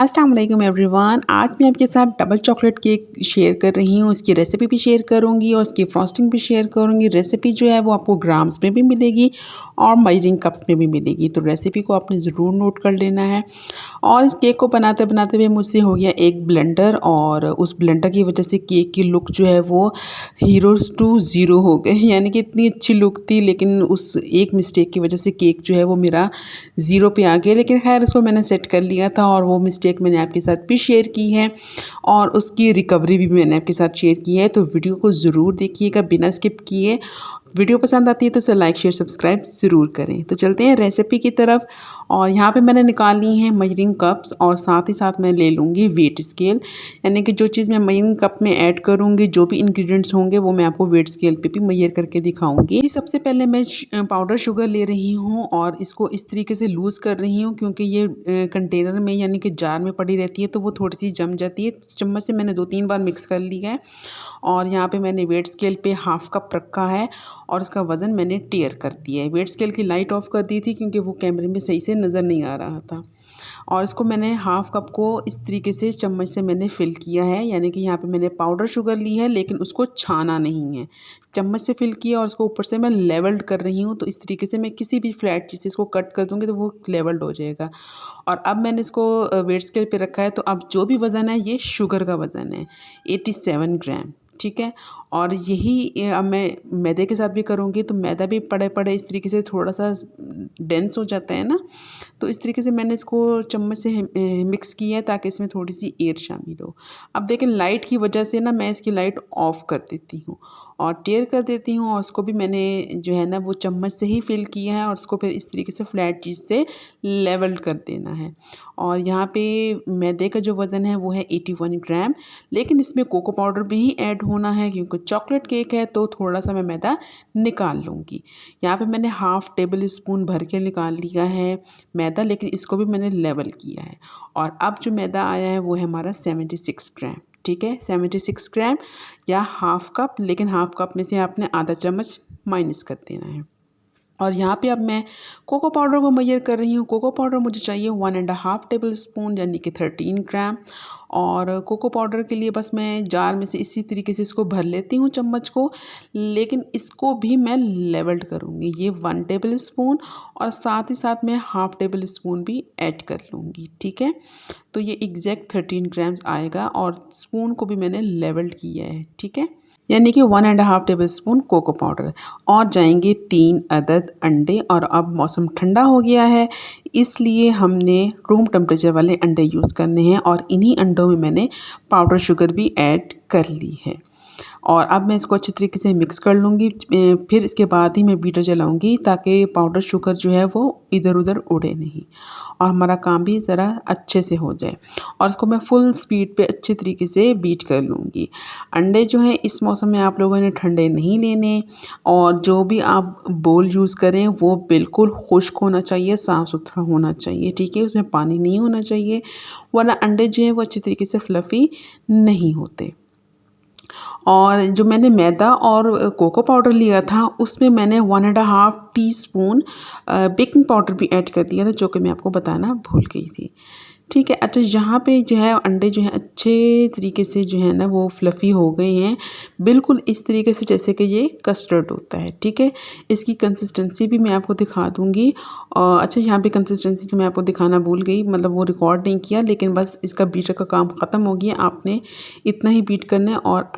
अस्सलाम वालेकुम एवरीवन। आज मैं आपके साथ डबल चॉकलेट केक शेयर कर रही हूँ। उसकी रेसिपी भी शेयर करूँगी और उसकी फ्रॉस्टिंग भी शेयर करूँगी। रेसिपी जो है वो आपको ग्राम्स में भी मिलेगी और मेजरिंग कप्स में भी मिलेगी, तो रेसिपी को आपने ज़रूर नोट कर लेना है। और इस केक को बनाते बनाते हुए मुझसे हो गया एक ब्लेंडर, और उस ब्लेंडर की वजह से केक की लुक जो है वो हीरोज़ टू ज़ीरो हो गई। यानी कि इतनी अच्छी लुक थी, लेकिन उस एक मिस्टेक की वजह से केक जो है वो मेरा ज़ीरो पे आ गया। लेकिन खैर उसको मैंने सेट कर लिया था और वो मिस्टेक मैंने आपके साथ भी शेयर की है और उसकी रिकवरी भी मैंने आपके साथ शेयर की है। तो वीडियो को ज़रूर देखिएगा बिना स्किप किए। वीडियो पसंद आती है तो इसे लाइक शेयर सब्सक्राइब ज़रूर करें। तो चलते हैं रेसिपी की तरफ। और यहाँ पे मैंने निकाली हैं मेजरिंग कप्स और साथ ही साथ मैं ले लूँगी वेट स्केल, यानी कि जो चीज़ मैं मेजरिंग कप में ऐड करूँगी, जो भी इंग्रेडिएंट्स होंगे वो मैं आपको वेट स्केल पे भी मेजर करके दिखाऊँगी। सबसे पहले मैं पाउडर शुगर ले रही हूँ और इसको इस तरीके से लूज़ कर रही हूँ, क्योंकि ये कंटेनर में यानी कि जार में पड़ी रहती है तो वो थोड़ी सी जम जाती है। चम्मच से मैंने 2-3 बार मिक्स कर लिया है। और यहाँ पे मैंने वेट स्केल पे हाफ कप रखा है और उसका वज़न मैंने टेयर कर दिया है। वेट स्केल की लाइट ऑफ कर दी थी क्योंकि वो कैमरे में सही से नज़र नहीं आ रहा था। और इसको मैंने हाफ कप को इस तरीके से चम्मच से मैंने फिल किया है, यानी कि यहाँ पे मैंने पाउडर शुगर ली है लेकिन उसको छाना नहीं है। चम्मच से फिल किया और उसको ऊपर से मैं लेवल्ड कर रही हूँ। तो इस तरीके से मैं किसी भी फ्लैट चीज़ से इसको कट कर दूँगी तो वो लेवल्ड हो जाएगा। और अब मैंने इसको वेट स्केल पे रखा है, तो अब जो भी वज़न है ये शुगर का वज़न है 87 ग्राम, ठीक है। और यही अब मैं मैदे के साथ भी करूँगी, तो मैदा भी पड़े पड़े इस तरीके से थोड़ा सा डेंस हो जाता है ना, तो इस तरीके से मैंने इसको चम्मच से मिक्स किया है ताकि इसमें थोड़ी सी एयर शामिल हो। अब देखें लाइट की वजह से ना मैं इसकी लाइट ऑफ़ कर देती हूँ और टेयर कर देती हूँ, और उसको भी मैंने जो है ना वो चम्मच से ही फिल किया है और उसको फिर इस तरीके से फ्लैट चीज़ से लेवल कर देना है। और यहाँ पे मैदे का जो वज़न है वो है 81 ग्राम, लेकिन इसमें कोको पाउडर भी ऐड होना है क्योंकि चॉकलेट केक है, तो थोड़ा सा मैं मैदा निकाल लूँगी। यहाँ पे मैंने हाफ़ टेबल स्पून भर के निकाल लिया है मैदा, लेकिन इसको भी मैंने लेवल किया है। और अब जो मैदा आया है वो है हमारा 76 ग्राम, ठीक है। 76 ग्राम या हाफ़ कप, लेकिन हाफ़ कप में से आपने आधा चम्मच माइनस कर देना है। और यहाँ पे अब मैं कोको पाउडर को मेजर कर रही हूँ। कोको पाउडर मुझे चाहिए 1.5 टेबल स्पून, यानी कि 13 ग्राम। और कोको पाउडर के लिए बस मैं जार में से इसी तरीके से इसको भर लेती हूँ चम्मच को, लेकिन इसको भी मैं लेवल्ड करूँगी। ये 1 टेबल स्पून और साथ ही साथ मैं हाफ़ टेबल स्पून भी ऐड कर लूँगी, ठीक है। तो ये एग्जैक्ट 13 ग्राम्स आएगा और स्पून को भी मैंने लेवल्ड किया है, ठीक है। यानी कि 1.5 टेबल स्पून कोको पाउडर और जाएंगे 3 अदद अंडे। और अब मौसम ठंडा हो गया है, इसलिए हमने रूम टेम्परेचर वाले अंडे यूज़ करने हैं और इन्हीं अंडों में मैंने पाउडर शुगर भी ऐड कर ली है। और अब मैं इसको अच्छी तरीके से मिक्स कर लूँगी। फिर इसके बाद ही मैं बीटर चलाऊँगी ताकि पाउडर शुगर जो है वो इधर उधर उड़े नहीं और हमारा काम भी ज़रा अच्छे से हो जाए। और इसको मैं फुल स्पीड पे अच्छे तरीके से बीट कर लूँगी। अंडे जो हैं इस मौसम में आप लोगों ने ठंडे नहीं लेने, और जो भी आप बोल यूज़ करें वो बिल्कुल खुश्क होना चाहिए, साफ़ सुथरा होना चाहिए, ठीक है। उसमें पानी नहीं होना चाहिए, वरना अंडे जो हैं वो अच्छी तरीके से फ्लफ़ी नहीं होते। और जो मैंने मैदा और कोको पाउडर लिया था उसमें मैंने 1.5 टीस्पून बेकिंग पाउडर भी ऐड कर दिया था, जो कि मैं आपको बताना भूल गई थी, ठीक है। अच्छा, यहाँ पे जो है अंडे जो हैं अच्छे तरीके से जो है ना वो फ्लफ़ी हो गए हैं, बिल्कुल इस तरीके से जैसे कि ये कस्टर्ड होता है, ठीक है। इसकी कंसिस्टेंसी भी मैं आपको दिखा दूँगी। अच्छा, यहाँ पे कंसिस्टेंसी तो मैं आपको दिखाना भूल गई, मतलब वो रिकॉर्ड नहीं किया, लेकिन बस इसका बीटर का काम ख़त्म हो गया। आपने इतना ही बीट करना है। और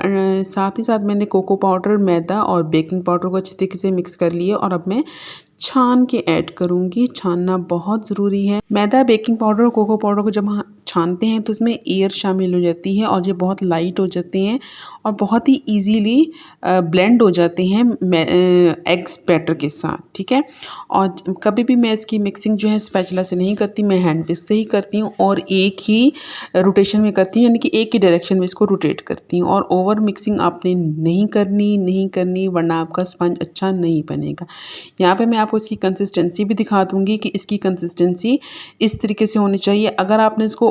साथ ही साथ मैंने कोको पाउडर, मैदा और बेकिंग पाउडर को अच्छी तरीके से मिक्स कर लिया और अब मैं छान के ऐड करूँगी। छानना बहुत ज़रूरी है। मैदा, बेकिंग पाउडर और कोको पाउडर को जब हम छानते हैं तो इसमें एयर शामिल हो जाती है और ये बहुत लाइट हो जाते हैं और बहुत ही इजीली ब्लेंड हो जाते हैं एग्स बैटर के साथ, ठीक है। और कभी भी मैं इसकी मिक्सिंग जो है स्पैचुला से नहीं करती, मैं हैंड विस्क से ही करती हूँ और एक ही रोटेशन में करती हूँ, यानी कि एक ही डायरेक्शन में इसको रोटेट करती हूँ। और ओवर मिक्सिंग आपने नहीं करनी, वरना आपका स्पंज अच्छा नहीं बनेगा। यहाँ पे मैं आपको इसकी कंसिस्टेंसी भी दिखा दूँगी कि इसकी कंसिस्टेंसी इस तरीके से होनी चाहिए। अगर आपने इसको